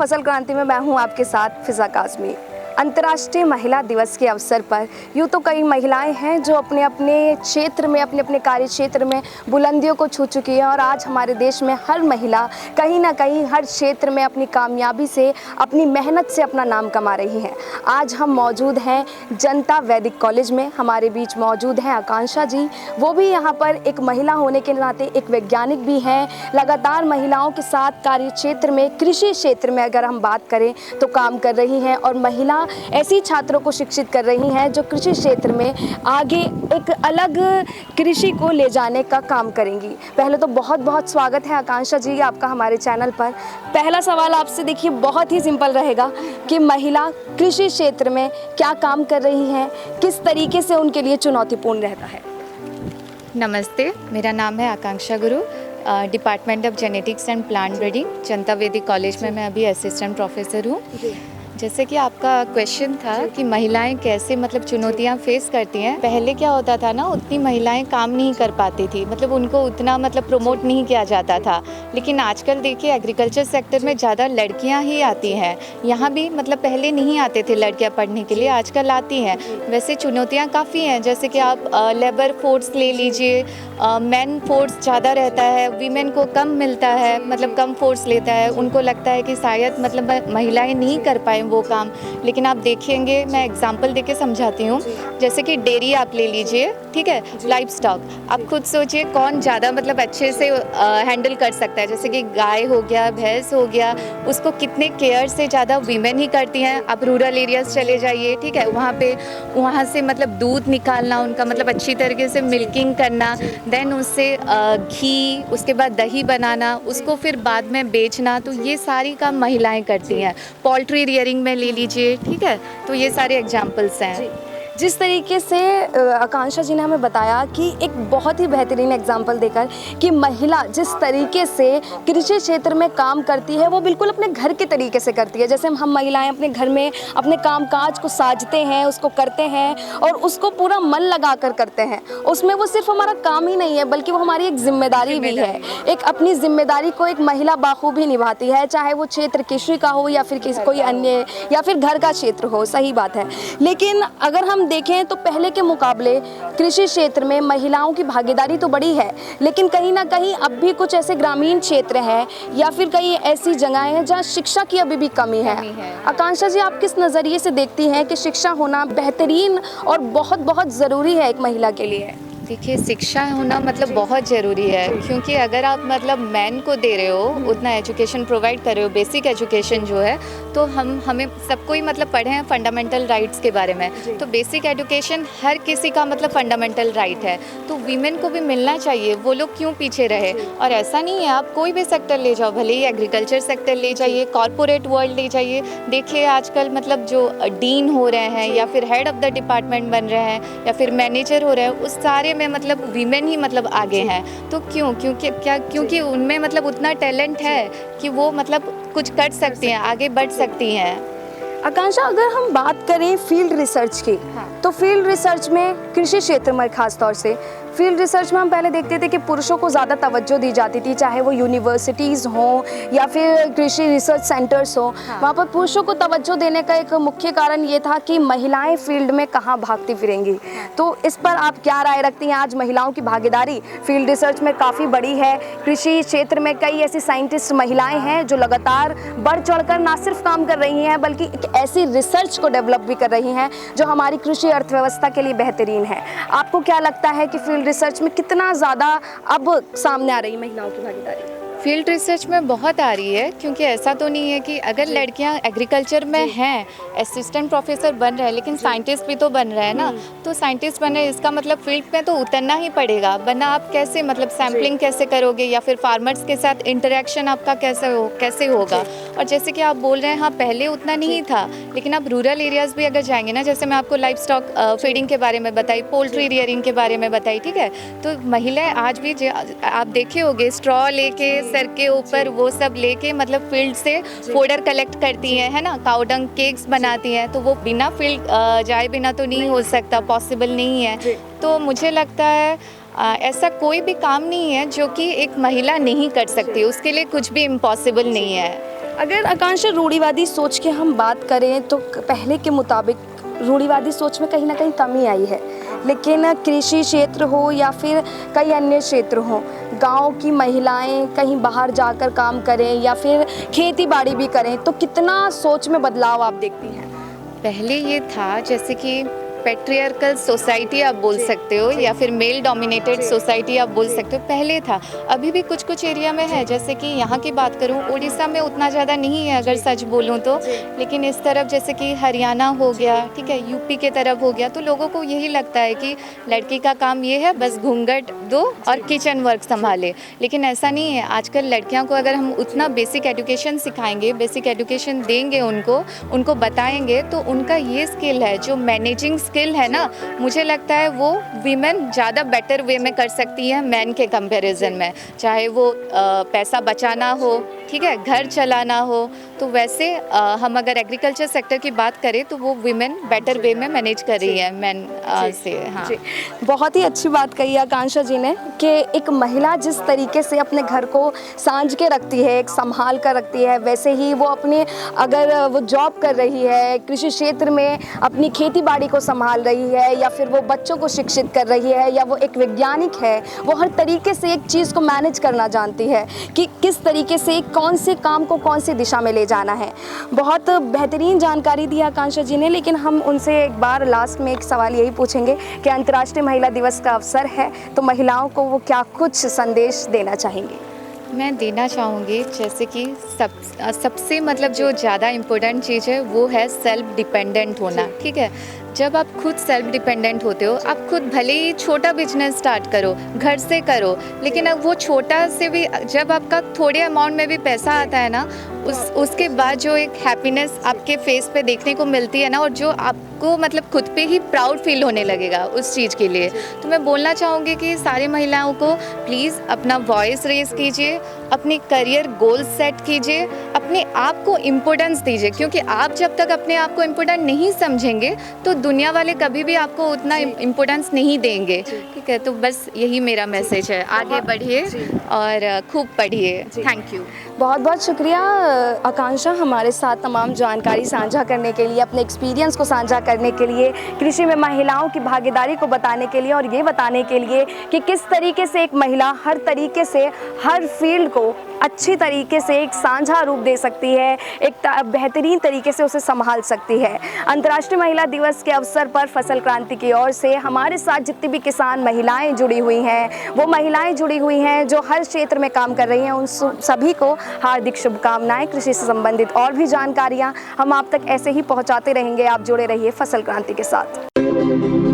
फसल क्रांति में मैं हूं आपके साथ फिजा काज़मी। अंतर्राष्ट्रीय महिला दिवस के अवसर पर यूँ तो कई महिलाएं हैं जो अपने अपने क्षेत्र में, अपने अपने कार्य क्षेत्र में बुलंदियों को छू चुकी है और आज हमारे देश में हर महिला कहीं ना कहीं हर क्षेत्र में अपनी कामयाबी से, अपनी मेहनत से अपना नाम कमा रही हैं। आज हम मौजूद हैं जनता वैदिक कॉलेज में, हमारे बीच मौजूद हैं आकांक्षा जी। वो भी यहाँ पर एक महिला होने के नाते एक वैज्ञानिक भी हैं, लगातार महिलाओं के साथ कार्य क्षेत्र में, कृषि क्षेत्र में अगर हम बात करें तो काम कर रही हैं और महिला ऐसी छात्रों को शिक्षित कर रही हैं जो कृषि क्षेत्र में आगे एक अलग कृषि को ले जाने का काम करेंगी। पहले तो बहुत बहुत स्वागत है आकांक्षा जी आपका हमारे चैनल पर। पहला सवाल आपसे देखिए बहुत ही सिंपल रहेगा कि महिला कृषि क्षेत्र में क्या काम कर रही हैं, किस तरीके से उनके लिए चुनौतीपूर्ण रहता है। नमस्ते, मेरा नाम है आकांक्षा गुरु, department of genetics and plant breeding, जनता वैदिक कॉलेज में मैं अभी असिस्टेंट प्रोफेसर हूँ। जैसे कि आपका क्वेश्चन था कि महिलाएं कैसे मतलब चुनौतियां फेस करती हैं। पहले क्या होता था ना, उतनी महिलाएं काम नहीं कर पाती थी, मतलब उनको उतना मतलब प्रमोट नहीं किया जाता था। लेकिन आजकल देखिए एग्रीकल्चर सेक्टर में ज़्यादा लड़कियां ही आती हैं। यहाँ भी मतलब पहले नहीं आते थे लड़कियां पढ़ने के लिए, आजकल आती हैं। वैसे चुनौतियाँ काफ़ी हैं, जैसे कि आप लेबर फोर्स ले लीजिए, मैन फोर्स ज़्यादा रहता है, वीमेन को कम मिलता है, मतलब कम फोर्स लेता है। उनको लगता है कि शायद मतलब महिलाएँ नहीं कर पाएँ वो काम। लेकिन आप देखेंगे, मैं एग्जांपल देके समझाती हूँ। जैसे कि डेयरी आप ले लीजिए, ठीक है, लाइव स्टॉक। आप खुद सोचिए कौन ज़्यादा मतलब अच्छे से हैंडल कर सकता है। जैसे कि गाय हो गया, भैंस हो गया, उसको कितने केयर से ज़्यादा वीमेन ही करती हैं। आप रूरल एरियाज चले जाइए, ठीक है, वहाँ से मतलब दूध निकालना उनका, मतलब अच्छी तरीके से मिल्किंग करना, देन उससे घी, उसके बाद दही बनाना, उसको फिर बाद में बेचना, तो ये सारी काम महिलाएं करती हैं। पोल्ट्री रियरिंग में ले लीजिए, ठीक है, तो ये सारे एग्जांपल्स हैं। जिस तरीके से आकांक्षा जी ने हमें बताया कि एक बहुत ही बेहतरीन एग्जाम्पल देकर कि महिला जिस तरीके से कृषि क्षेत्र में काम करती है वो बिल्कुल अपने घर के तरीके से करती है। जैसे हम महिलाएं अपने घर में अपने कामकाज को साजते हैं, उसको करते हैं और उसको पूरा मन लगा कर करते हैं। उसमें वो सिर्फ हमारा काम ही नहीं है बल्कि वो हमारी एक जिम्मेदारी भी है। एक अपनी जिम्मेदारी को एक महिला बाखूबी निभाती है, चाहे वो क्षेत्र कृषि का हो या फिर कोई अन्य या फिर घर का क्षेत्र हो। सही बात है। लेकिन अगर हम देखें तो पहले के मुकाबले कृषि क्षेत्र में महिलाओं की भागीदारी तो बड़ी है, लेकिन कहीं ना कहीं अब भी कुछ ऐसे ग्रामीण क्षेत्र हैं या फिर कई ऐसी जगहें हैं जहां शिक्षा की अभी भी कमी है। आकांक्षा जी, आप किस नज़रिए से देखती हैं कि शिक्षा होना बेहतरीन और बहुत बहुत ज़रूरी है एक महिला के लिए? देखिए, शिक्षा होना मतलब बहुत ज़रूरी है, क्योंकि अगर आप मतलब मैन को दे रहे हो, उतना एजुकेशन प्रोवाइड कर रहे हो, बेसिक एजुकेशन जो है, तो हमें सबको ही मतलब पढ़े हैं फंडामेंटल राइट्स के बारे में। तो बेसिक एजुकेशन हर किसी का मतलब फंडामेंटल राइट है, तो वीमेन को भी मिलना चाहिए। वो लोग क्यों पीछे रहे? और ऐसा नहीं है, आप कोई भी सेक्टर ले जाओ, भले ही एग्रीकल्चर सेक्टर ले जाइए, कॉरपोरेट वर्ल्ड ले जाइए, देखिए आजकल मतलब जो डीन हो रहे हैं या फिर हेड ऑफ द डिपार्टमेंट बन रहे हैं या फिर मैनेजर हो रहे हैं, उस सारे में मतलब वीमेन ही मतलब आगे हैं। तो क्योंकि उनमें मतलब उतना टैलेंट है कि वो मतलब कुछ कर सकती हैं, आगे बढ़ सकती हैं। आकांक्षा, अगर हम बात करें फील्ड रिसर्च की, तो फील्ड रिसर्च में कृषि क्षेत्र में खास तौर से फील्ड रिसर्च में हम पहले देखते थे कि पुरुषों को ज़्यादा तवज्जो दी जाती थी, चाहे वो यूनिवर्सिटीज़ हों या फिर कृषि रिसर्च सेंटर्स हों। वहाँ पर पुरुषों को तवज्जो देने का एक मुख्य कारण ये था कि महिलाएं फील्ड में कहाँ भागती फिरेंगी। तो इस पर आप क्या राय रखती हैं? आज महिलाओं की भागीदारी फील्ड रिसर्च में काफ़ी बड़ी है। कृषि क्षेत्र में कई ऐसी साइंटिस्ट महिलाएँ हैं जो लगातार बढ़ चढ़ कर ना सिर्फ काम कर रही हैं बल्कि एक ऐसी रिसर्च को डेवलप भी कर रही हैं जो हमारी कृषि अर्थव्यवस्था के लिए बेहतरीन है। आपको क्या लगता है कि फील्ड रिसर्च में कितना ज़्यादा अब सामने आ रही महिलाओं की भागीदारी? फील्ड रिसर्च में बहुत आ रही है, क्योंकि ऐसा तो नहीं है कि अगर लड़कियां एग्रीकल्चर में हैं, असिस्टेंट प्रोफेसर बन रहे हैं, लेकिन साइंटिस्ट भी तो बन रहे हैं ना। तो साइंटिस्ट बन रहे हैं, इसका मतलब फील्ड में तो उतरना ही पड़ेगा, वरना आप कैसे मतलब सैम्पलिंग कैसे करोगे या फिर फार्मर्स के साथ इंटरेक्शन आपका कैसे होगा। और जैसे कि आप बोल रहे हैं, हाँ पहले उतना नहीं था, लेकिन आप रूरल एरियाज़ भी अगर जाएंगे ना, जैसे मैं आपको लाइव स्टॉक फीडिंग के बारे में बताई, पोल्ट्री रियरिंग के बारे में बताई, ठीक है, तो महिलाएं आज भी आप देखे होंगे स्ट्रॉ लेके सर के ऊपर वो सब लेके मतलब फील्ड से फोडर कलेक्ट करती हैं, है ना, काउडंग केक्स बनाती हैं। तो वो बिना फील्ड जाए बिना तो नहीं हो सकता, पॉसिबल नहीं है। तो मुझे लगता है ऐसा कोई भी काम नहीं है जो कि एक महिला नहीं कर सकती, उसके लिए कुछ भी इम्पॉसिबल नहीं है। अगर आकांक्षा रूढ़िवादी सोच की हम बात करें तो पहले के मुताबिक रूढ़िवादी सोच में कहीं ना कहीं कमी आई है, लेकिन कृषि क्षेत्र हो या फिर कई अन्य क्षेत्र हो, गांव की महिलाएं कहीं बाहर जाकर काम करें या फिर खेती बाड़ी भी करें तो कितना सोच में बदलाव आप देखती हैं? पहले ये था जैसे कि पेट्रियार्कल सोसाइटी आप बोल सकते हो या फिर मेल डोमिनेटेड सोसाइटी आप बोल सकते हो, पहले था। अभी भी कुछ कुछ एरिया में है, जैसे कि यहाँ की बात करूँ, उड़ीसा में उतना ज़्यादा नहीं है अगर सच बोलूँ तो, लेकिन इस तरफ जैसे कि हरियाणा हो गया, ठीक है, यूपी के तरफ हो गया, तो लोगों को यही लगता है कि लड़की का काम ये है बस घूंघट दो और किचन वर्क संभाले। लेकिन ऐसा नहीं है। आजकल लड़कियों को अगर हम उतना बेसिक एजुकेशन सिखाएंगे, बेसिक एजुकेशन देंगे उनको बताएंगे, तो उनका ये स्किल है जो मैनेजिंग स्किल है ना, मुझे लगता है वो वीमेन ज़्यादा बेटर वे में कर सकती हैं मैन के कंपैरिजन में। चाहे वो पैसा बचाना हो, ठीक है, घर चलाना हो, तो वैसे हम अगर एग्रीकल्चर सेक्टर की बात करें तो वो वीमेन बेटर वे में मैनेज कर रही है मैन से। हाँ, बहुत ही अच्छी बात कही आकांक्षा जी ने कि एक महिला जिस तरीके से अपने घर को सांझ के रखती है, एक संभाल कर रखती है, वैसे ही वो अपने अगर वो जॉब कर रही है, कृषि क्षेत्र में अपनी खेती बाड़ी को संभाल रही है, या फिर वो बच्चों को शिक्षित कर रही है, या वो एक वैज्ञानिक है, वो हर तरीके से एक चीज़ को मैनेज करना जानती है कि किस तरीके से कौन से काम को कौन सी दिशा में ले जाना है। बहुत बेहतरीन जानकारी दी आकांक्षा जी ने। लेकिन हम उनसे एक बार लास्ट में एक सवाल यही पूछेंगे कि अंतर्राष्ट्रीय महिला दिवस का अवसर है तो महिलाओं को वो क्या कुछ संदेश देना चाहेंगी? मैं देना चाहूँगी जैसे कि सबसे मतलब जो ज़्यादा इम्पोर्टेंट चीज़ है वो है सेल्फ डिपेंडेंट होना, ठीक है। जब आप खुद सेल्फ डिपेंडेंट होते हो, आप खुद भले ही छोटा बिजनेस स्टार्ट करो, घर से करो, लेकिन अब वो छोटा से भी जब आपका थोड़े अमाउंट में भी पैसा आता है ना, उसके बाद जो एक हैप्पीनेस आपके फेस पे देखने को मिलती है ना, और जो आपको मतलब खुद पे ही प्राउड फील होने लगेगा उस चीज़ के लिए। तो मैं बोलना चाहूँगी कि सारी महिलाओं को प्लीज़ अपना वॉइस रेज कीजिए, अपनी करियर गोल सेट कीजिए, अपने आप को इम्पोर्टेंस दीजिए, क्योंकि आप जब तक अपने आप को इम्पोर्टेंट नहीं समझेंगे तो दुनिया वाले कभी भी आपको उतना इम्पोर्टेंस नहीं देंगे, ठीक है। तो बस यही मेरा मैसेज है, आगे बढ़िए और खूब पढ़िए। Thank you. बहुत बहुत शुक्रिया आकांक्षा, हमारे साथ तमाम जानकारी साझा करने के लिए, अपने एक्सपीरियंस को साझा करने के लिए, कृषि में महिलाओं की भागीदारी को बताने के लिए, और ये बताने के लिए कि किस तरीके से एक महिला हर तरीके से हर फील्ड को अच्छी तरीके से एक साझा रूप दे सकती है, एक बेहतरीन तरीके से उसे संभाल सकती है। अंतर्राष्ट्रीय महिला दिवस के अवसर पर फसल क्रांति की ओर से हमारे साथ जितनी भी किसान महिलाएं जुड़ी हुई हैं, वो महिलाएं जुड़ी हुई हैं जो हर क्षेत्र में काम कर रही हैं, उन सभी को हार्दिक शुभकामनाएं। कृषि से संबंधित और भी जानकारियां हम आप तक ऐसे ही पहुंचाते रहेंगे। आप जुड़े रहिए फसल क्रांति के साथ।